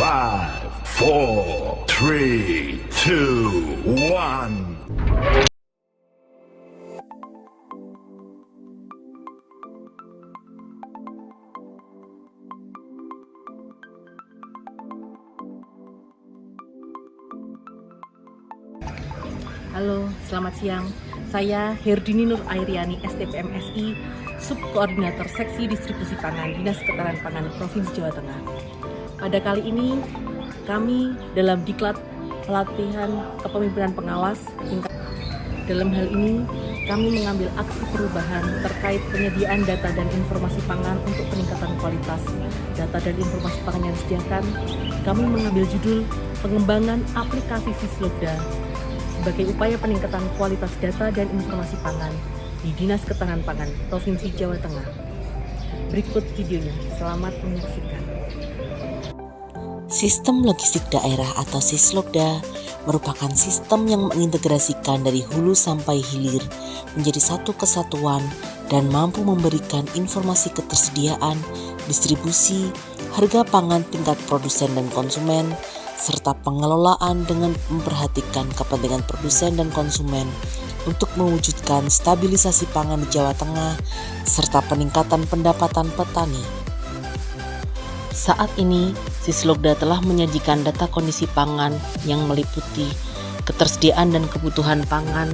5, 4, 3, 2, 1. Halo, selamat siang. Saya Herdini Nur Airiani, STP MSI, Subkoordinator Seksi Distribusi Pangan Dinas Ketahanan Pangan Provinsi Jawa Tengah. Pada kali ini, kami dalam diklat pelatihan kepemimpinan pengawas tingkat. Dalam hal ini, kami mengambil aksi perubahan terkait penyediaan data dan informasi pangan untuk peningkatan kualitas data dan informasi pangan yang disediakan. Kami mengambil judul pengembangan aplikasi Sislogda sebagai upaya peningkatan kualitas data dan informasi pangan di Dinas Ketahanan Pangan Provinsi Jawa Tengah. Berikut videonya, selamat menyaksikan. Sistem Logistik Daerah atau Sislogda merupakan sistem yang mengintegrasikan dari hulu sampai hilir menjadi satu kesatuan dan mampu memberikan informasi ketersediaan, distribusi, harga pangan tingkat produsen dan konsumen, serta pengelolaan dengan memperhatikan kepentingan produsen dan konsumen untuk mewujudkan stabilisasi pangan di Jawa Tengah serta peningkatan pendapatan petani. Saat ini, Sislogda telah menyajikan data kondisi pangan yang meliputi ketersediaan dan kebutuhan pangan,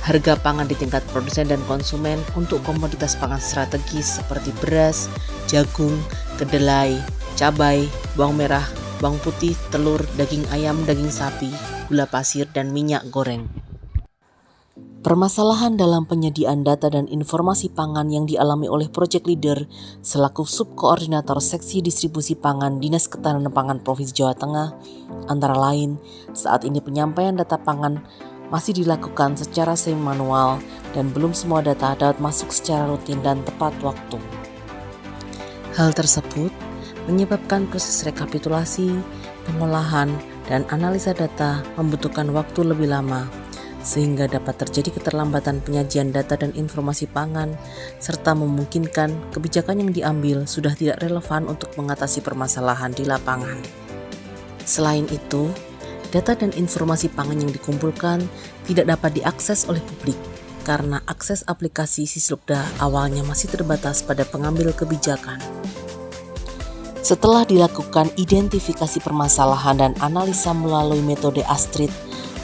harga pangan di tingkat produsen dan konsumen untuk komoditas pangan strategis seperti beras, jagung, kedelai, cabai, bawang merah, bawang putih, telur, daging ayam, daging sapi, gula pasir, dan minyak goreng. Permasalahan dalam penyediaan data dan informasi pangan yang dialami oleh Project Leader selaku Subkoordinator Seksi Distribusi Pangan Dinas Ketahanan Pangan Provinsi Jawa Tengah antara lain, saat ini penyampaian data pangan masih dilakukan secara semi-manual dan belum semua data dapat masuk secara rutin dan tepat waktu. Hal tersebut menyebabkan proses rekapitulasi, pengolahan, dan analisa data membutuhkan waktu lebih lama, sehingga dapat terjadi keterlambatan penyajian data dan informasi pangan, serta memungkinkan kebijakan yang diambil sudah tidak relevan untuk mengatasi permasalahan di lapangan. Selain itu, data dan informasi pangan yang dikumpulkan tidak dapat diakses oleh publik, karena akses aplikasi Sislogda awalnya masih terbatas pada pengambil kebijakan. Setelah dilakukan identifikasi permasalahan dan analisa melalui metode ASTRID,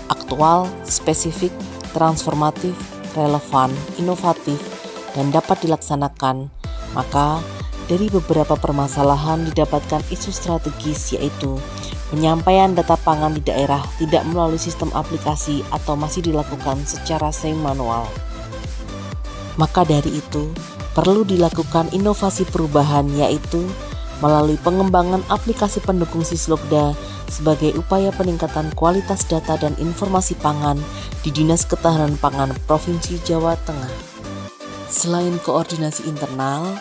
aktual, spesifik, transformatif, relevan, inovatif, dan dapat dilaksanakan, maka dari beberapa permasalahan didapatkan isu strategis, yaitu penyampaian data pangan di daerah tidak melalui sistem aplikasi atau masih dilakukan secara semi-manual. Maka dari itu, perlu dilakukan inovasi perubahan, yaitu melalui pengembangan aplikasi pendukung Sislogda sebagai upaya peningkatan kualitas data dan informasi pangan di Dinas Ketahanan Pangan Provinsi Jawa Tengah. Selain koordinasi internal,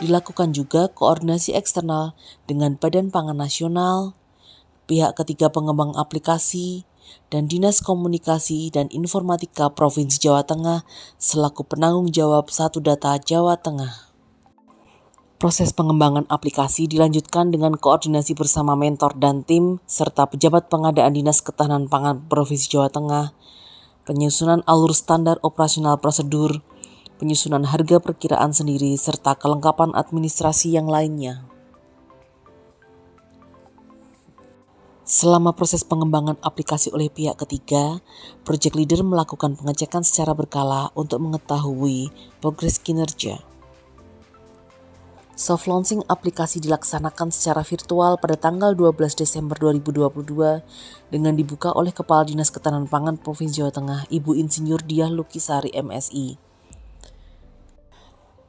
dilakukan juga koordinasi eksternal dengan Badan Pangan Nasional, pihak ketiga pengembang aplikasi, dan Dinas Komunikasi dan Informatika Provinsi Jawa Tengah selaku penanggung jawab Satu Data Jawa Tengah. Proses pengembangan aplikasi dilanjutkan dengan koordinasi bersama mentor dan tim, serta pejabat pengadaan Dinas Ketahanan Pangan Provinsi Jawa Tengah, penyusunan alur standar operasional prosedur, penyusunan harga perkiraan sendiri, serta kelengkapan administrasi yang lainnya. Selama proses pengembangan aplikasi oleh pihak ketiga, Project Leader melakukan pengecekan secara berkala untuk mengetahui progres kinerja. Soft launching aplikasi dilaksanakan secara virtual pada tanggal 12 Desember 2022 dengan dibuka oleh Kepala Dinas Ketahanan Pangan Provinsi Jawa Tengah, Ibu Insinyur Diah Lukisari MSI.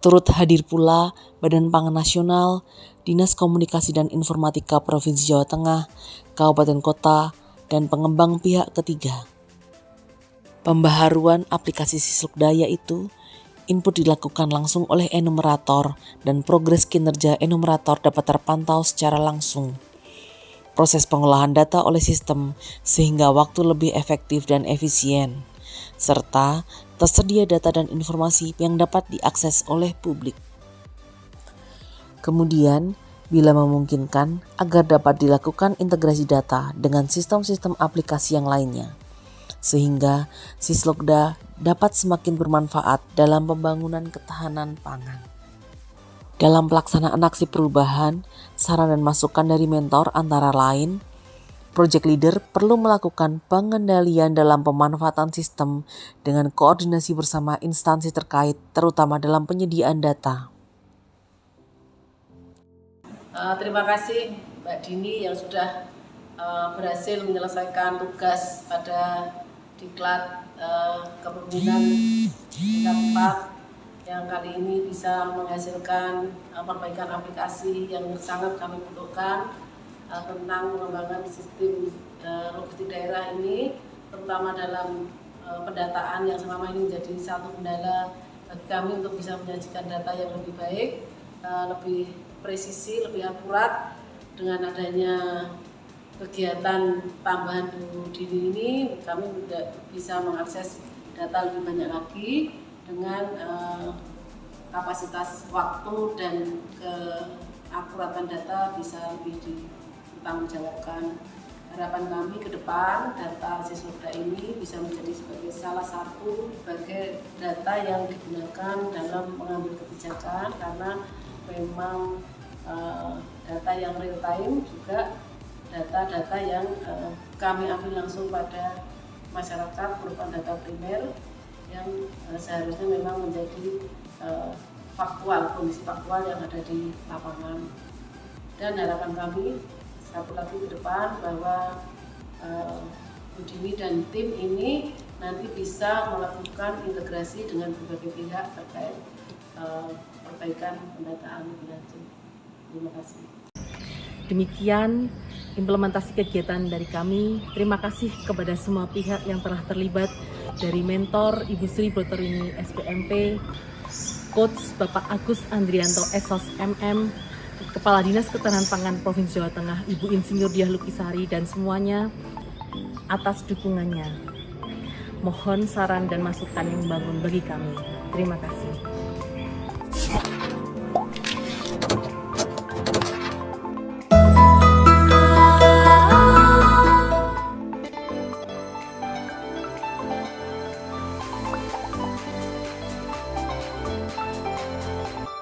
Turut hadir pula Badan Pangan Nasional, Dinas Komunikasi dan Informatika Provinsi Jawa Tengah, Kabupaten Kota, dan pengembang pihak ketiga. Pembaharuan aplikasi Sislogda yaitu input dilakukan langsung oleh enumerator dan progres kinerja enumerator dapat terpantau secara langsung. Proses pengolahan data oleh sistem sehingga waktu lebih efektif dan efisien, serta tersedia data dan informasi yang dapat diakses oleh publik. Kemudian, bila memungkinkan agar dapat dilakukan integrasi data dengan sistem-sistem aplikasi yang lainnya, sehingga Sislokda dapat semakin bermanfaat dalam pembangunan ketahanan pangan. Dalam pelaksanaan aksi perubahan, saran dan masukan dari mentor antara lain, project leader perlu melakukan pengendalian dalam pemanfaatan sistem dengan koordinasi bersama instansi terkait, terutama dalam penyediaan data. Terima kasih Mbak Dini yang sudah berhasil menyelesaikan tugas pada Diklat Kepemimpinan tingkat 4 yang kali ini bisa menghasilkan perbaikan aplikasi yang sangat kami butuhkan tentang pengembangan sistem logistik daerah ini, terutama dalam pendataan yang selama ini menjadi satu kendala bagi kami untuk bisa menyajikan data yang lebih baik, lebih presisi, lebih akurat. Dengan adanya kegiatan tambahan Bu Dini ini, kami juga bisa mengakses data lebih banyak lagi dengan kapasitas waktu dan keakuratan data bisa lebih dipertanggungjawabkan. Harapan kami ke depan data Sislokda ini bisa menjadi sebagai salah satu sebagai data yang digunakan dalam mengambil kebijakan, karena memang data yang real time juga data-data yang kami ambil langsung pada masyarakat berupa data primer yang seharusnya memang menjadi faktual, kondisi faktual yang ada di lapangan. Dan harapan kami satu lagi ke depan bahwa Bu Dini dan tim ini nanti bisa melakukan integrasi dengan berbagai pihak terkait perbaikan pendataan lebih lanjut. Terima kasih. Demikian implementasi kegiatan dari kami. Terima kasih kepada semua pihak yang telah terlibat, dari mentor Ibu Sri Brotorini SPMP, Coach Bapak Agus Andrianto SOS MM, Kepala Dinas Ketahanan Pangan Provinsi Jawa Tengah Ibu Insinyur Diah Lukisari, dan semuanya atas dukungannya. Mohon saran dan masukan yang membangun bagi kami. Terima kasih.